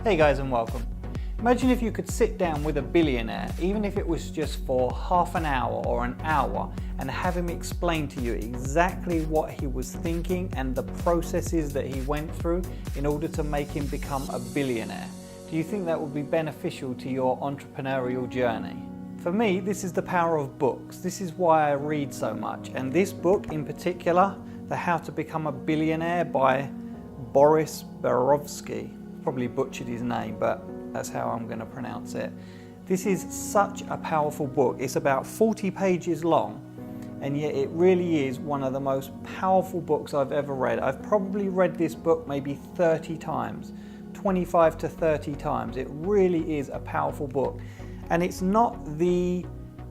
Hey guys, and welcome. Imagine if you could sit down with a billionaire, even if it was just for half an hour or an hour, and have him explain to you exactly what he was thinking and the processes that he went through in order to make him become a billionaire. Do you think that would be beneficial to your entrepreneurial journey? For me, this is the power of books. This is why I read so much. And this book in particular, The How to Become a Billionaire by Boris Berezovsky. Probably butchered his name, but that's how I'm going to pronounce it. This is such a powerful book. It's about 40 pages long, and yet it really is one of the most powerful books I've ever read. I've probably read this book maybe 30 times, 25 to 30 times. It really is a powerful book. And it's not the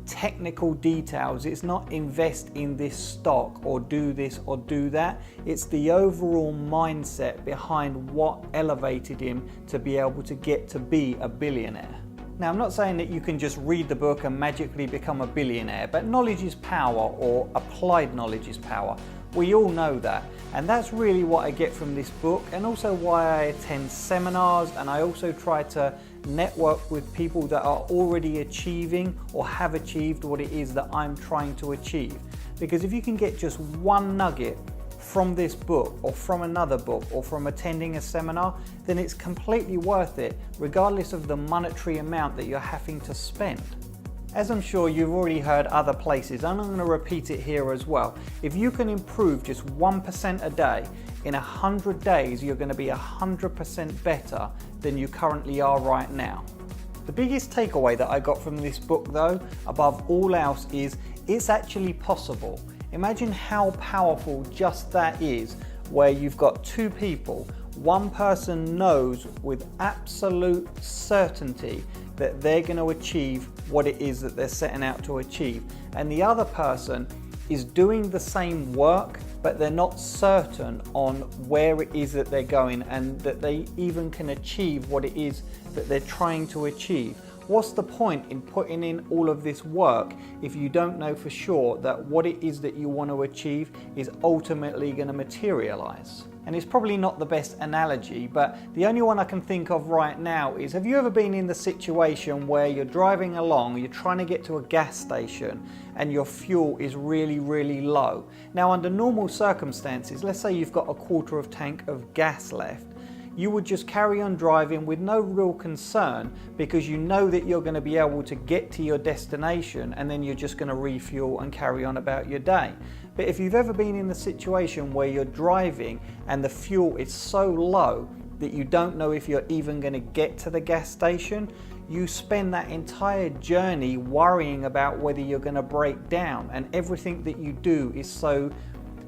technical details, it's not invest in this stock or do this or do that. It's the overall mindset behind what elevated him to be able to get to be a billionaire. Now, I'm not saying that you can just read the book and magically become a billionaire, but knowledge is power, or applied knowledge is power. We all know that, and that's really what I get from this book, and also why I attend seminars, and I also try to network with people that are already achieving or have achieved what it is that I'm trying to achieve. Because if you can get just one nugget from this book or from another book or from attending a seminar, then it's completely worth it, regardless of the monetary amount that you're having to spend. As I'm sure you've already heard other places, and I'm going to repeat it here as well, if you can improve just 1% a day, in 100 days you're going to be 100% better than you currently are right now. The biggest takeaway that I got from this book though, above all else, is it's actually possible. Imagine how powerful just that is, where you've got two people. One person knows with absolute certainty that they're going to achieve what it is that they're setting out to achieve, and the other person is doing the same work, but they're not certain on where it is that they're going and that they even can achieve what it is that they're trying to achieve. What's the point in putting in all of this work if you don't know for sure that what it is that you want to achieve is ultimately going to materialize? And it's probably not the best analogy, but the only one I can think of right now is, have you ever been in the situation where you're driving along, you're trying to get to a gas station and your fuel is really low? Now, under normal circumstances, let's say you've got a quarter of tank of gas left, you would just carry on driving with no real concern, because you know that you're going to be able to get to your destination, and then you're just going to refuel and carry on about your day. But if you've ever been in the situation where you're driving and the fuel is so low that you don't know if you're even going to get to the gas station, you spend that entire journey worrying about whether you're going to break down, and everything that you do is so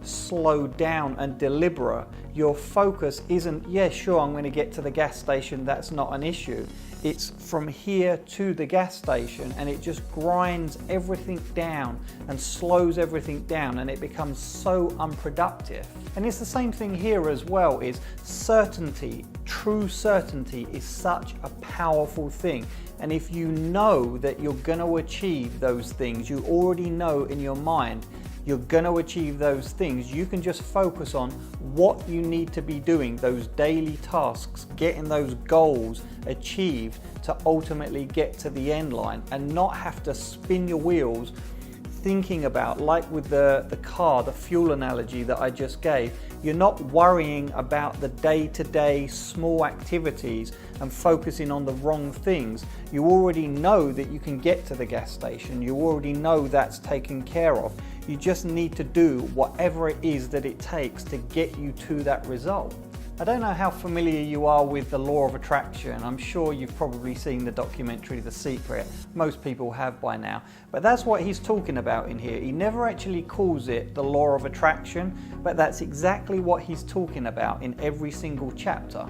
slowed down and deliberate. Your focus isn't, yeah, sure, I'm going to get to the gas station, that's not an issue. It's from here to the gas station, and it just grinds everything down and slows everything down, and it becomes so unproductive. And it's the same thing here as well, is certainty. True certainty is such a powerful thing. And if you know that you're going to achieve those things, you already know in your mind you're going to achieve those things, you can just focus on what you need to be doing, those daily tasks, getting those goals achieved to ultimately get to the end line, and not have to spin your wheels thinking about, like with the car, the fuel analogy that I just gave. You're not worrying about the day-to-day small activities and focusing on the wrong things. You already know that you can get to the gas station. You already know that's taken care of. You just need to do whatever it is that it takes to get you to that result. I don't know how familiar you are with the law of attraction. I'm sure you've probably seen the documentary The Secret. Most people have by now. But that's what he's talking about in here. He never actually calls it the law of attraction, but that's exactly what he's talking about in every single chapter.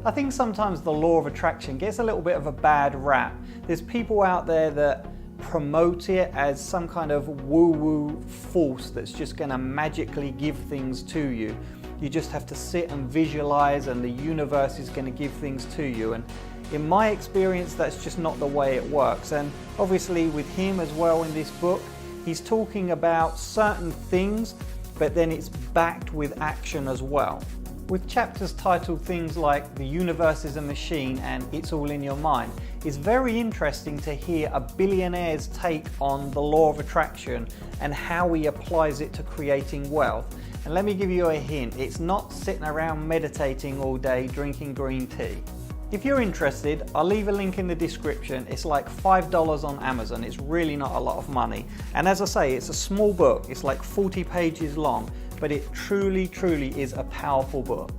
I think sometimes the law of attraction gets a little bit of a bad rap. There's people out there that promote it as some kind of woo-woo force that's just going to magically give things to you. You just have to sit and visualize, and the universe is going to give things to you. And in my experience, that's just not the way it works. And obviously with him as well in this book, he's talking about certain things, but then it's backed with action as well. With chapters titled things like The Universe is a Machine and It's All in Your Mind, it's very interesting to hear a billionaire's take on the law of attraction and how he applies it to creating wealth. And let me give you a hint, it's not sitting around meditating all day drinking green tea. If you're interested, I'll leave a link in the description. It's like $5 on Amazon. It's really not a lot of money. And as I say, it's a small book. It's like 40 pages long, but it truly is a powerful book.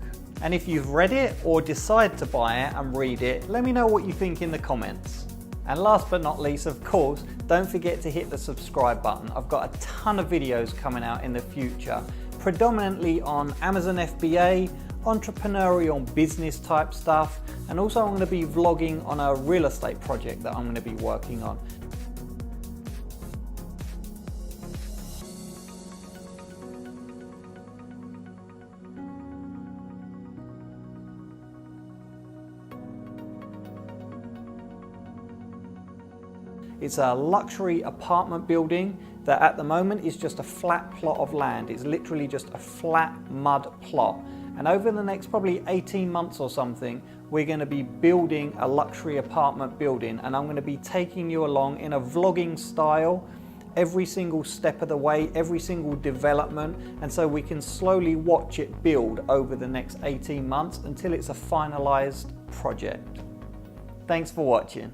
And if you've read it or decide to buy it and read it, let me know what you think in the comments. And last but not least, of course, don't forget to hit the subscribe button. I've got a ton of videos coming out in the future, predominantly on Amazon FBA, entrepreneurial business type stuff, and also I'm going to be vlogging on a real estate project that I'm going to be working on. It's a luxury apartment building that at the moment is just a flat plot of land. It's literally just a flat mud plot. And over the next probably 18 months or something, we're going to be building a luxury apartment building, and I'm going to be taking you along in a vlogging style every single step of the way, every single development, and so we can slowly watch it build over the next 18 months until it's a finalized project. Thanks for watching.